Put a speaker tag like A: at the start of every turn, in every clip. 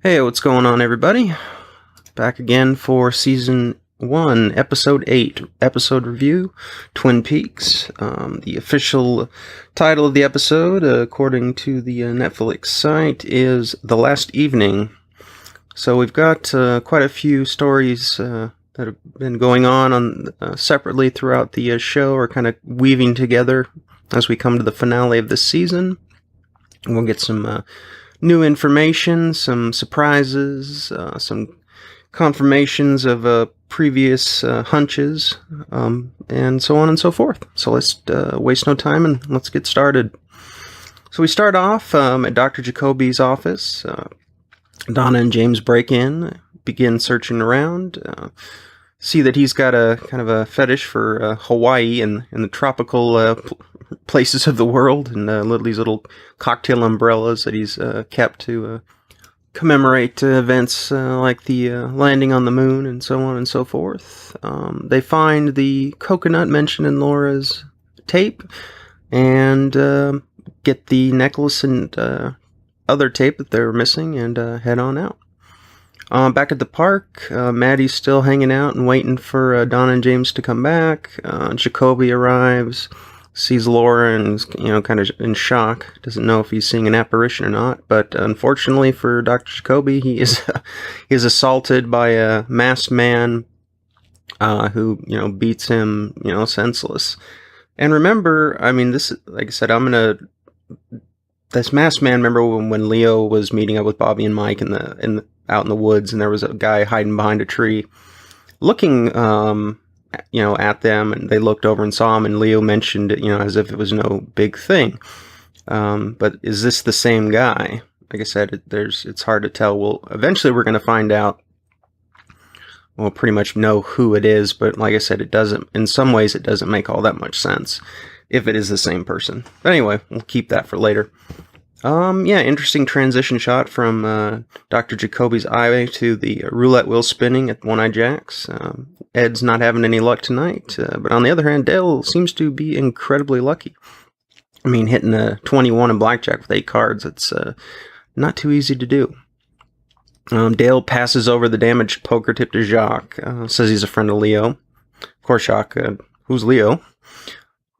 A: Hey, what's going on, everybody? Back again for Season 1, Episode 8, episode review, Twin Peaks. The official title of the episode, according to the Netflix site, is The Last Evening. So we've got quite a few stories that have been going on separately throughout the show, or kind of weaving together as we come to the finale of this season. We'll get some new information, some surprises, some confirmations of previous hunches, and so on and so forth. So let's waste no time and let's get started. So we start off at Dr. Jacoby's office. Donna and James break in, begin searching around, see that he's got a kind of a fetish for Hawaii and the tropical places of the world, and these little cocktail umbrellas that he's kept to commemorate events like the landing on the moon and so on and so forth. They find the coconut mentioned in Laura's tape and get the necklace and other tape that they're missing and head on out. Back at the park, Maddie's still hanging out and waiting for Donna and James to come back. Jacoby arrives, sees Laura, and is, kind of in shock. Doesn't know if he's seeing an apparition or not. But unfortunately for Dr. Jacoby, he is assaulted by a masked man who beats him senseless. And remember, this, like I said, this masked man. Remember when Leo was meeting up with Bobby and Mike out in the woods, and there was a guy hiding behind a tree, looking at them, and they looked over and saw him, and Leo mentioned it, as if it was no big thing. But is this the same guy? Like I said, it's hard to tell. Well, eventually we're going to find out. We'll pretty much know who it is, but like I said, in some ways it doesn't make all that much sense if it is the same person. But anyway, we'll keep that for later. Interesting transition shot from Dr. Jacoby's eye to the roulette wheel spinning at One Eye Jack's. Ed's not having any luck tonight, but on the other hand, Dale seems to be incredibly lucky. Hitting a 21 in blackjack with 8 cards, it's not too easy to do. Dale passes over the damaged poker tip to Jacques, says he's a friend of Leo. Of course, Jacques, who's Leo?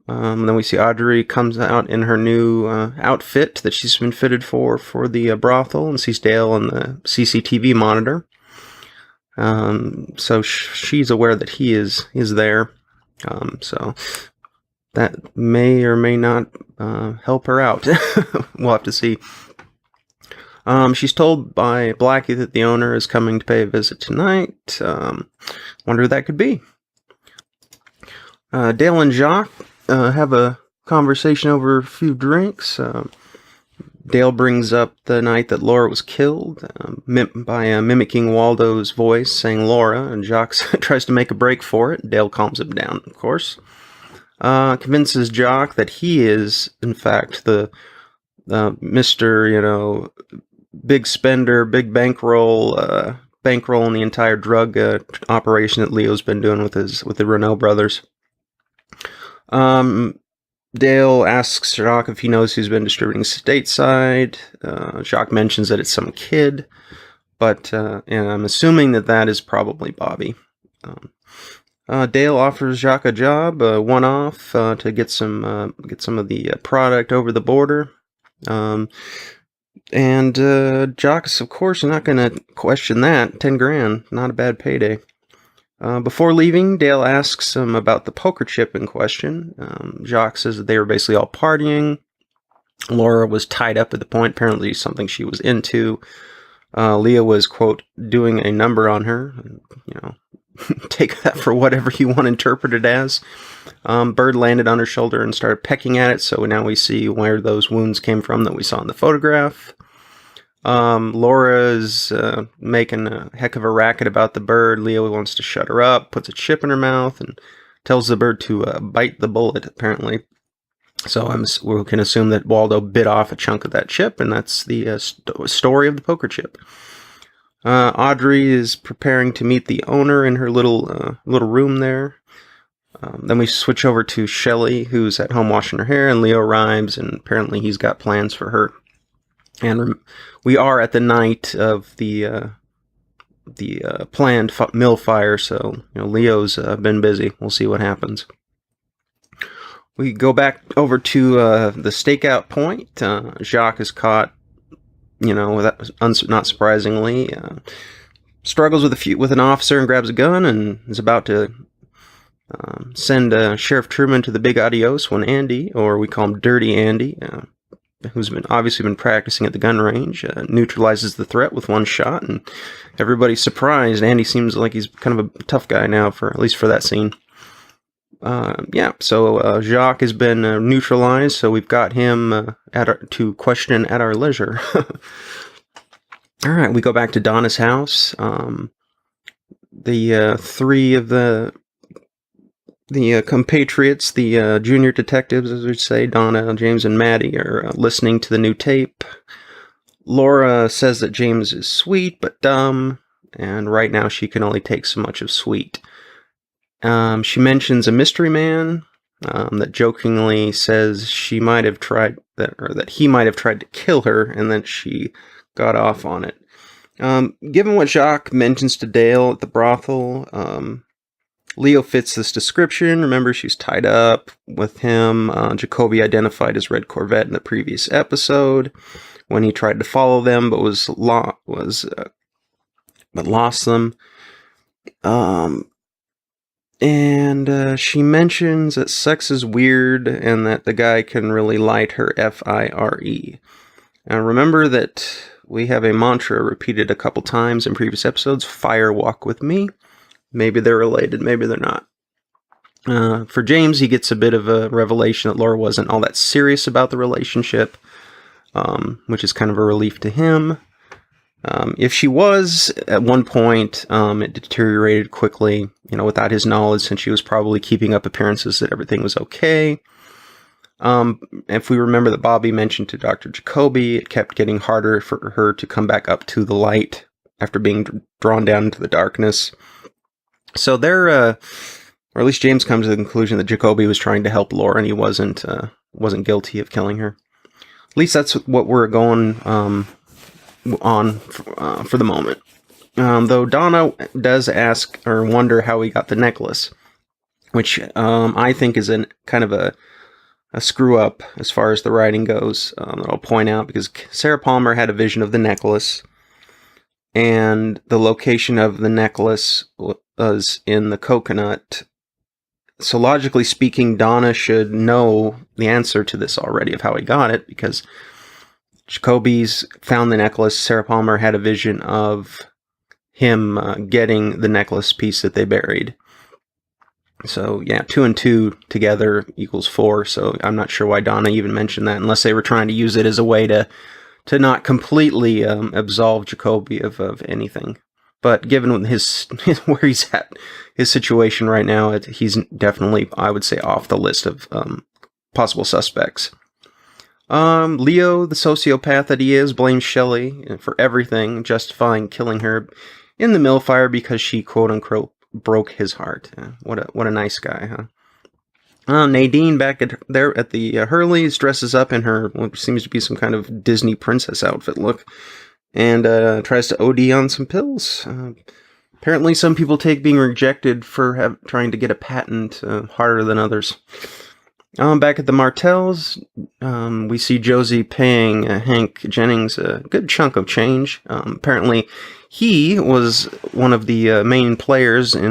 A: Then we see Audrey comes out in her new outfit that she's been fitted for the brothel, and sees Dale on the CCTV monitor. So she's aware that he is there. So that may or may not help her out. We'll have to see. She's told by Blackie that the owner is coming to pay a visit tonight. Wonder who that could be. Dale and Jacques have a conversation over a few drinks. Dale brings up the night that Laura was killed by mimicking Waldo's voice, saying Laura, and Jacques tries to make a break for it. Dale calms him down, of course. Convinces Jacques that he is, in fact, the Mr., big spender, big bankrolling the entire drug operation that Leo's been doing with the Renault brothers. Dale asks Jacques if he knows who's been distributing stateside. Jacques mentions that it's some kid, but I'm assuming that is probably Bobby. Dale offers Jacques a job, one-off, to get some of the product over the border. And Jacques is, of course, not going to question that. 10 grand, not a bad payday. Before leaving, Dale asks him about the poker chip in question. Jacques says that they were basically all partying. Laura was tied up at the point, apparently something she was into. Leah was, quote, doing a number on her. Take that for whatever you want to interpret it as. Bird landed on her shoulder and started pecking at it, so now we see where those wounds came from that we saw in the photograph. Laura's making a heck of a racket about the bird. Leo wants to shut her up, puts a chip in her mouth, and tells the bird to bite the bullet, apparently. So we can assume that Waldo bit off a chunk of that chip, and that's the story of the poker chip. Audrey is preparing to meet the owner in her little room there. Then we switch over to Shelley, who's at home washing her hair, and Leo arrives, and apparently he's got plans for her. And we are at the night of the planned mill fire, so Leo's been busy. We'll see what happens. We go back over to the stakeout point. Jacques is caught, not surprisingly, struggles with an officer and grabs a gun and is about to send Sheriff Truman to the big adios when Andy, or we call him Dirty Andy, who's obviously been practicing at the gun range, neutralizes the threat with one shot, and everybody's surprised. Andy seems like he's kind of a tough guy now, at least for that scene. So Jacques has been neutralized, so we've got him to question at our leisure. All right, we go back to Donna's house. The three of the compatriots, the junior detectives, as we say, Donna, James, and Maddie, are listening to the new tape. Laura says that James is sweet but dumb, and right now she can only take so much of sweet. She mentions a mystery man that jokingly says she might have tried that he might have tried to kill her, and then she got off on it. Given what Jacques mentions to Dale at the brothel, Leo fits this description. Remember, she's tied up with him. Jacoby identified his red Corvette in the previous episode when he tried to follow them, but lost them. And she mentions that sex is weird and that the guy can really light her F-I-R-E. Now remember that we have a mantra repeated a couple times in previous episodes: fire walk with me. Maybe they're related, maybe they're not. For James, he gets a bit of a revelation that Laura wasn't all that serious about the relationship, which is kind of a relief to him. If she was, at one point, it deteriorated quickly, without his knowledge, since she was probably keeping up appearances that everything was okay. If we remember that Bobby mentioned to Dr. Jacoby, it kept getting harder for her to come back up to the light after being drawn down into the darkness. So or at least James comes to the conclusion that Jacoby was trying to help Laura and he wasn't guilty of killing her. At least that's what we're going on for the moment. Though Donna does ask or wonder how he got the necklace, which I think is kind of a screw up as far as the writing goes, that I'll point out, because Sarah Palmer had a vision of the necklace, and the location of the necklace was in the coconut. So logically speaking, Donna should know the answer to this already of how he got it, because Jacoby's found the necklace. Sarah Palmer had a vision of him getting the necklace piece that they buried. So yeah, 2 and 2 together equals 4. So I'm not sure why Donna even mentioned that, unless they were trying to use it as a way to not completely absolve Jacoby of anything. But given his where he's at, his situation right now, he's definitely, I would say, off the list of possible suspects. Leo, the sociopath that he is, blames Shelley for everything, justifying killing her in the mill fire because she, quote unquote, broke his heart. What a nice guy, huh? Nadine, back there at the Hurleys, dresses up in her what seems to be some kind of Disney princess outfit look, and tries to OD on some pills. Apparently some people take being rejected for trying to get a patent harder than others. Back at the Martells, we see Josie paying Hank Jennings a good chunk of change. Apparently he was one of the main players in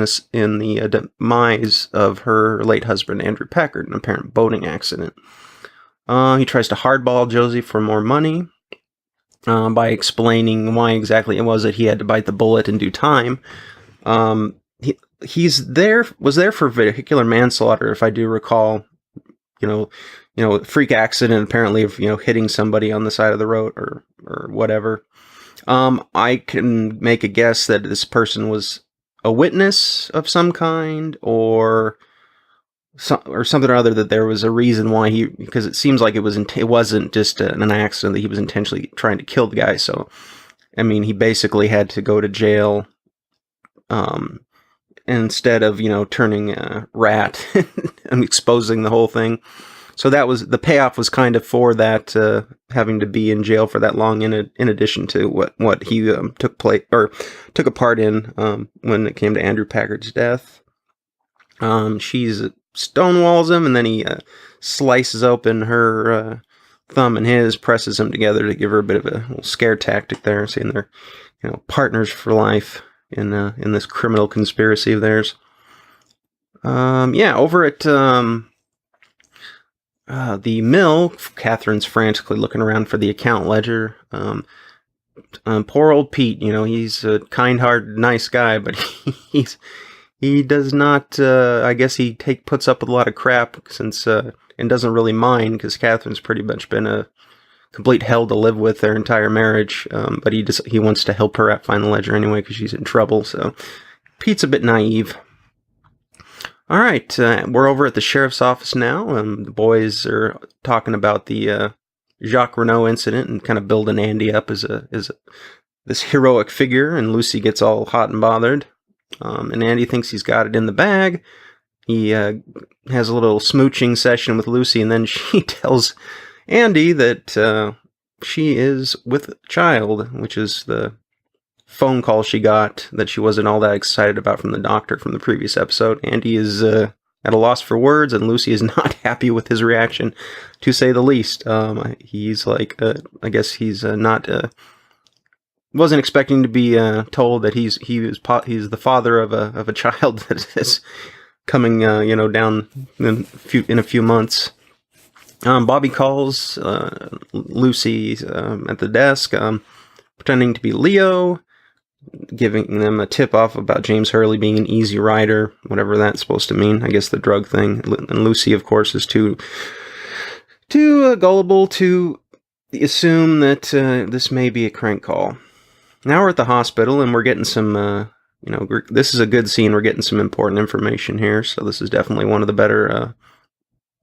A: the demise of her late husband, Andrew Packard, in an apparent boating accident. He tries to hardball Josie for more money by explaining why exactly it was that he had to bite the bullet in due time. Was there for vehicular manslaughter, if I do recall. Freak accident apparently of hitting somebody on the side of the road or whatever. I can make a guess that this person was a witness of some kind, or something or other, that there was a reason why because it seems like it wasn't just an accident, that he was intentionally trying to kill the guy. So, I mean, he basically had to go to jail, instead of, turning a rat and exposing the whole thing. So that was the payoff was kind of for that having to be in jail for that long. In addition to what he took a part in when it came to Andrew Packard's death. She's stonewalls him, and then he slices open her thumb and his, presses them together to give her a bit of a little scare tactic there, saying they're partners for life in this criminal conspiracy of theirs. Over at the mill, Catherine's frantically looking around for the account ledger. Poor old Pete, he's a kind-hearted, nice guy, but he does not. I guess he puts up with a lot of crap and doesn't really mind, because Catherine's pretty much been a complete hell to live with their entire marriage. But he wants to help her out find the ledger anyway, because she's in trouble. So Pete's a bit naive. All right, we're over at the sheriff's office now. The boys are talking about the Jacques Renault incident and kind of building Andy up as this heroic figure. And Lucy gets all hot and bothered. And Andy thinks he's got it in the bag. He has a little smooching session with Lucy, and then she tells Andy that she is with child, which is the phone call she got that she wasn't all that excited about from the doctor from the previous episode. Andy is at a loss for words, and Lucy is not happy with his reaction, to say the least. He's like, I guess he's not... wasn't expecting to be told that he's the father of a child that is coming down in a few months. Bobby calls Lucy at the desk, pretending to be Leo, giving them a tip off about James Hurley being an easy rider, whatever that's supposed to mean. I guess the drug thing. And Lucy, of course, is too gullible to assume that this may be a crank call. Now we're at the hospital, and we're getting some, this is a good scene. We're getting some important information here, so this is definitely one of the better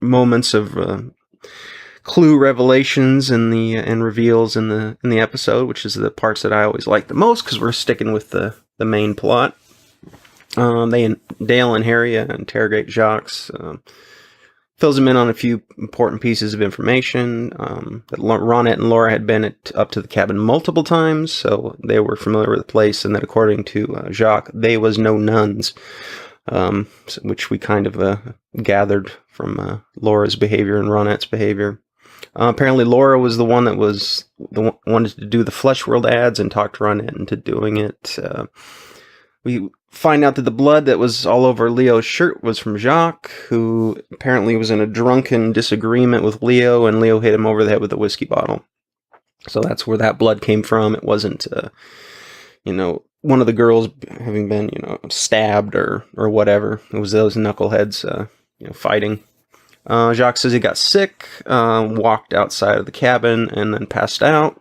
A: moments of clue revelations and reveals in the episode, which is the parts that I always like the most, because we're sticking with the main plot. Dale and Harry interrogate Jacques. Fills him in on a few important pieces of information. That Ronette and Laura had been up to the cabin multiple times, so they were familiar with the place, and that according to Jacques, they was no nuns, which we kind of gathered from Laura's behavior and Ronette's behavior. Apparently Laura was the one that wanted to do the Flesh World ads and talked Ronette into doing it. We find out that the blood that was all over Leo's shirt was from Jacques, who apparently was in a drunken disagreement with Leo, and Leo hit him over the head with a whiskey bottle. So that's where that blood came from. It wasn't, one of the girls having been, stabbed or whatever. It was those knuckleheads, fighting. Jacques says he got sick, walked outside of the cabin, and then passed out.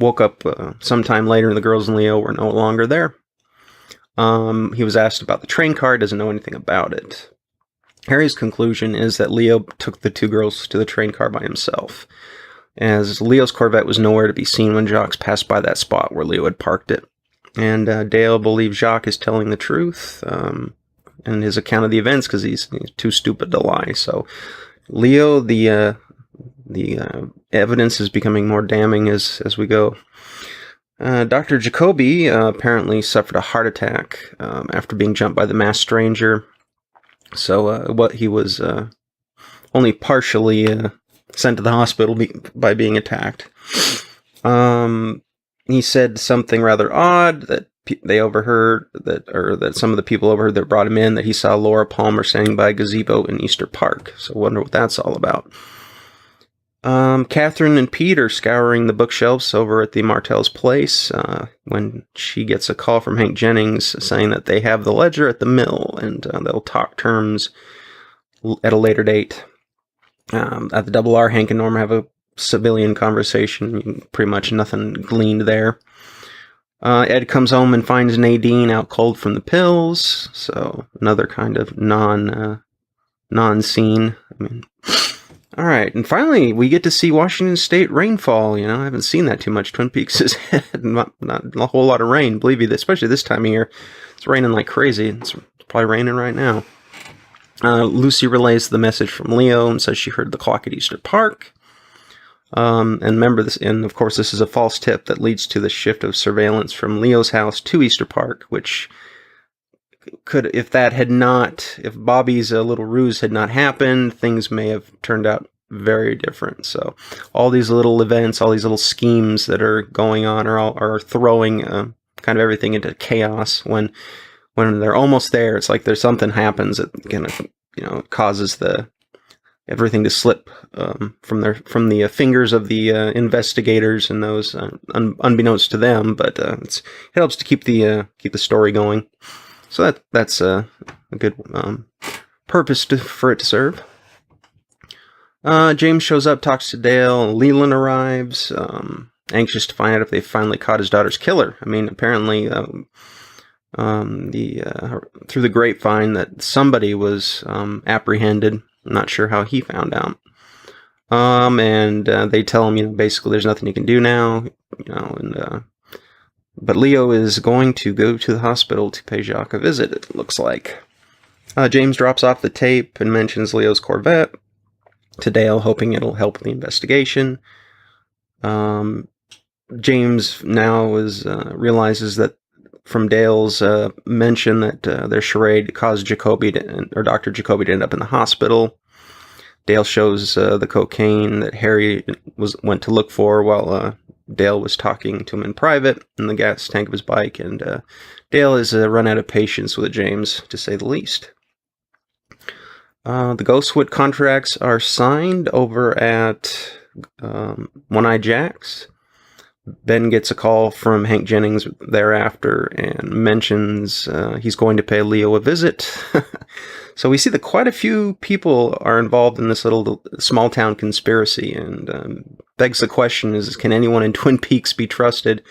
A: Woke up sometime later, and the girls and Leo were no longer there. He was asked about the train car, doesn't know anything about it. Harry's conclusion is that Leo took the two girls to the train car by himself, as Leo's Corvette was nowhere to be seen when Jacques passed by that spot where Leo had parked it. And Dale believes Jacques is telling the truth in his account of the events, because he's too stupid to lie. So Leo, the evidence is becoming more damning as we go. Dr. Jacoby apparently suffered a heart attack after being jumped by the masked stranger. So he was only partially sent to the hospital by being attacked. He said something rather odd that they overheard, that some of the people overheard that brought him in, that he saw Laura Palmer standing by a gazebo in Easter Park. So I wonder what that's all about. Catherine and Pete are scouring the bookshelves over at the Martell's place when she gets a call from Hank Jennings saying that they have the ledger at the mill, and they'll talk terms at a later date. At the Double R, Hank and Norma have a civilian conversation. Pretty much nothing gleaned there. Ed comes home and finds Nadine out cold from the pills, so another kind of non-scene. All right, and finally, we get to see Washington State rainfall. I haven't seen that too much. Twin Peaks has had not a whole lot of rain, believe me, especially this time of year. It's raining like crazy. It's probably raining right now. Lucy relays the message from Leo and says she heard the clock at Easter Park. And remember this, and of course this is a false tip that leads to the shift of surveillance from Leo's house to Easter Park, which could, if Bobby's little ruse had not happened, things may have turned out very different. So all these little events, all these little schemes that are going on are throwing kind of everything into chaos. When they're almost there, it's like there's something happens that kind of causes everything to slip from the fingers of the investigators and those unbeknownst to them. But it helps to keep the story going. So that's a good purpose for it to serve. James shows up, talks to Dale. Leland arrives, anxious to find out if they finally caught his daughter's killer. I mean, apparently, through the grapevine that somebody was apprehended. I'm not sure how he found out. And they tell him, basically, there's nothing he can do now. But Leo is going to go to the hospital to pay Jacques a visit, it looks like. James drops off the tape and mentions Leo's Corvette to Dale, hoping it'll help with the investigation. James now realizes that from Dale's mention that their charade caused Dr. Jacoby to end up in the hospital. Dale shows the cocaine that Harry went to look for while Dale was talking to him in private in the gas tank of his bike, and Dale has run out of patience with James, to say the least. The Ghostwood contracts are signed over at One-Eye Jack's. Ben gets a call from Hank Jennings thereafter and mentions he's going to pay Leo a visit. So we see that quite a few people are involved in this little small town conspiracy, and begs the question can anyone in Twin Peaks be trusted?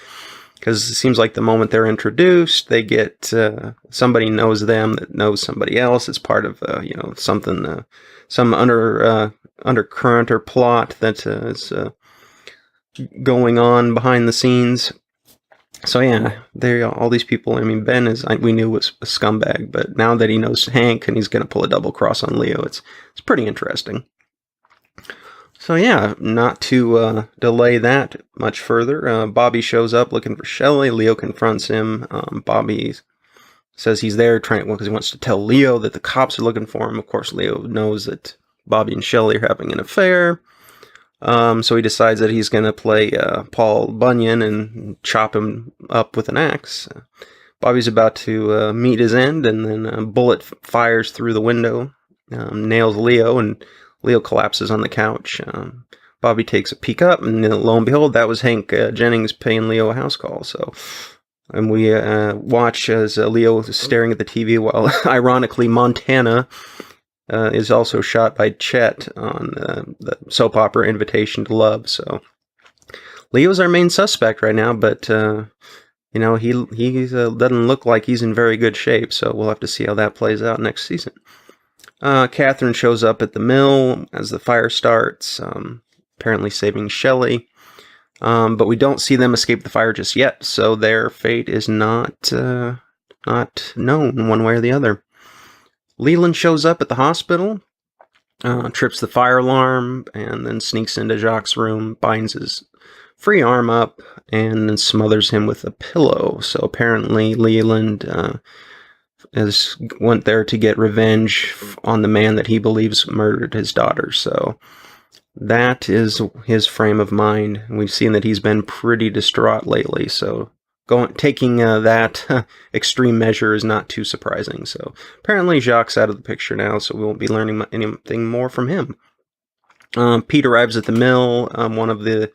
A: Because it seems like the moment they're introduced, they get somebody knows them that knows somebody else. It's part of something, some undercurrent or plot that is going on behind the scenes. So yeah, all these people. I mean, Ben we knew was a scumbag, but now that he knows Hank and he's going to pull a double cross on Leo, it's pretty interesting. So yeah, not to delay that much further, Bobby shows up looking for Shelley. Leo confronts him. Bobby says he's there because he wants to tell Leo that the cops are looking for him. Of course, Leo knows that Bobby and Shelley are having an affair. So he decides that he's going to play Paul Bunyan and chop him up with an axe. Bobby's about to meet his end, and then a bullet fires through the window, nails Leo, and Leo collapses on the couch. Bobby takes a peek up, and lo and behold, that was Hank Jennings paying Leo a house call. And we watch as Leo is staring at the TV while, ironically, Montana is also shot by Chet on the soap opera Invitation to Love. So Leo's our main suspect right now, but he doesn't look like he's in very good shape. So we'll have to see how that plays out next season. Catherine shows up at the mill as the fire starts, apparently saving Shelley. But we don't see them escape the fire just yet, so their fate is not known one way or the other. Leland shows up at the hospital, trips the fire alarm, and then sneaks into Jacques' room, binds his free arm up, and then smothers him with a pillow. So apparently Leland went there to get revenge on the man that he believes murdered his daughter. So that is his frame of mind. We've seen that he's been pretty distraught lately, so taking that extreme measure is not too surprising. So apparently Jacques out of the picture now, so we won't be learning anything more from him. Pete arrives at the mill. One of the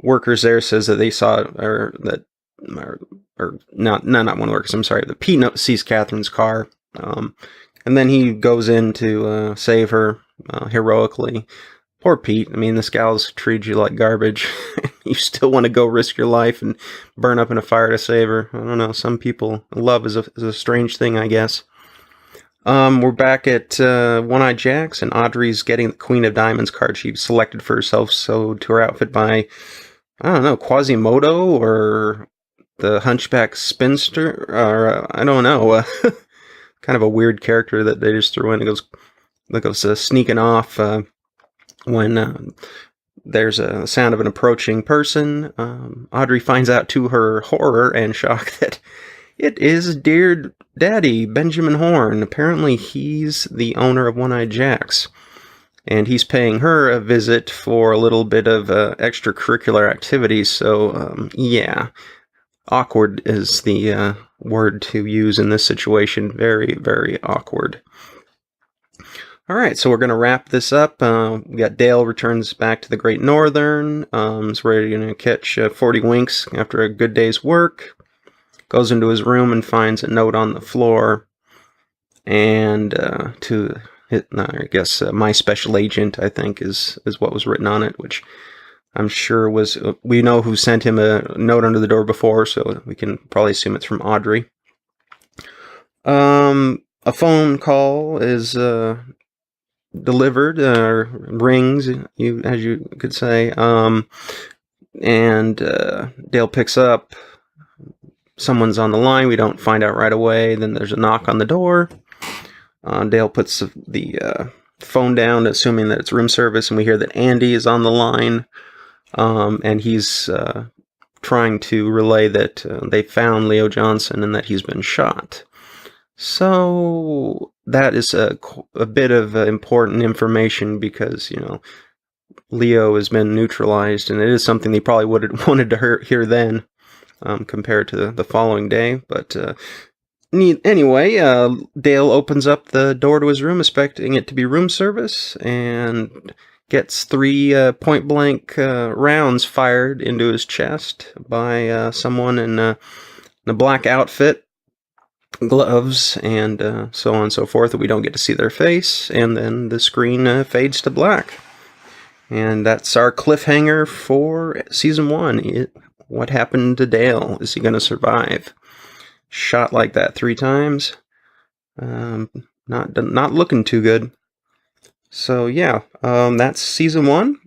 A: workers there says that they saw, not one of the workers, I'm sorry, the Pete sees Catherine's car, and then he goes in to save her heroically. Poor Pete. I mean, this gal's treated you like garbage. You still want to go risk your life and burn up in a fire to save her. I don't know. Some people, love is a strange thing, I guess. We're back at One-Eye Jack's, and Audrey's getting the Queen of Diamonds card she selected for herself, sewed to her outfit by, I don't know, Quasimodo or the Hunchback Spinster, or I don't know. kind of a weird character that they just threw in. It goes sneaking off when there's a sound of an approaching person. Audrey finds out to her horror and shock that it is Dear Daddy, Benjamin Horne. Apparently he's the owner of One-Eyed Jacks. And he's paying her a visit for a little bit of extracurricular activities. So, yeah, awkward is the word to use in this situation. Very, very awkward. All right, so we're going to wrap this up. We got Dale returns back to the Great Northern. He's ready to catch 40 winks after a good day's work. Goes into his room and finds a note on the floor. And I guess my special agent, I think, is what was written on it, which I'm sure was... we know who sent him a note under the door before, so we can probably assume it's from Audrey. A phone call is... delivered, rings, as you could say, and Dale picks up. Someone's on the line. We don't find out right away. Then there's a knock on the door. Dale puts the phone down, assuming that it's room service, and we hear that Andy is on the line, and he's trying to relay that they found Leo Johnson and that he's been shot. So that is a bit of important information because, Leo has been neutralized, and it is something they probably would have wanted to hear then compared to the following day. But anyway, Dale opens up the door to his room, expecting it to be room service, and gets 3 point-blank rounds fired into his chest by someone in a black outfit, gloves, and so on and so forth, that we don't get to see their face, and then the screen fades to black. And that's our cliffhanger for season 1. What happened to Dale? Is he going to survive? Shot like that 3 times. Not looking too good. So yeah, that's season 1.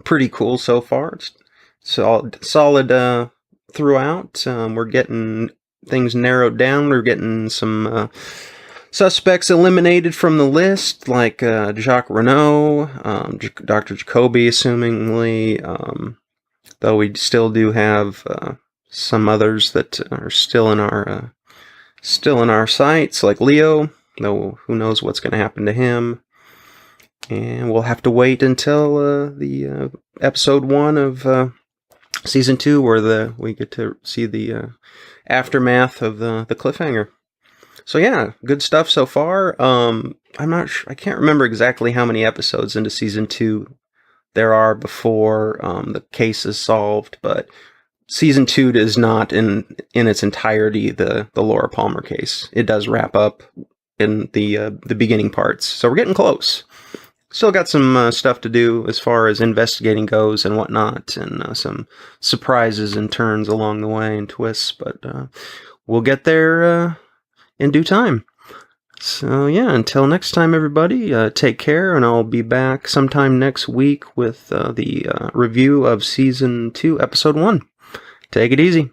A: Pretty cool so far. It's solid throughout. We're getting things narrowed down. We're getting some suspects eliminated from the list, like Jacques Renault, Dr. Jacoby, assumingly, though we still do have some others that are still in our sights, like Leo, though who knows what's going to happen to him. And we'll have to wait until the episode 1 of season 2, where we get to see the aftermath of the cliffhanger. So yeah, good stuff so far. I'm not sure, I can't remember exactly how many episodes into season 2 there are before the case is solved, but season 2 is not in its entirety the Laura Palmer case. It does wrap up in the beginning parts, so we're getting close. Still got some stuff to do as far as investigating goes and whatnot, and some surprises and turns along the way and twists, but we'll get there in due time. So yeah, until next time, everybody, take care, and I'll be back sometime next week with the review of Season 2, Episode 1. Take it easy.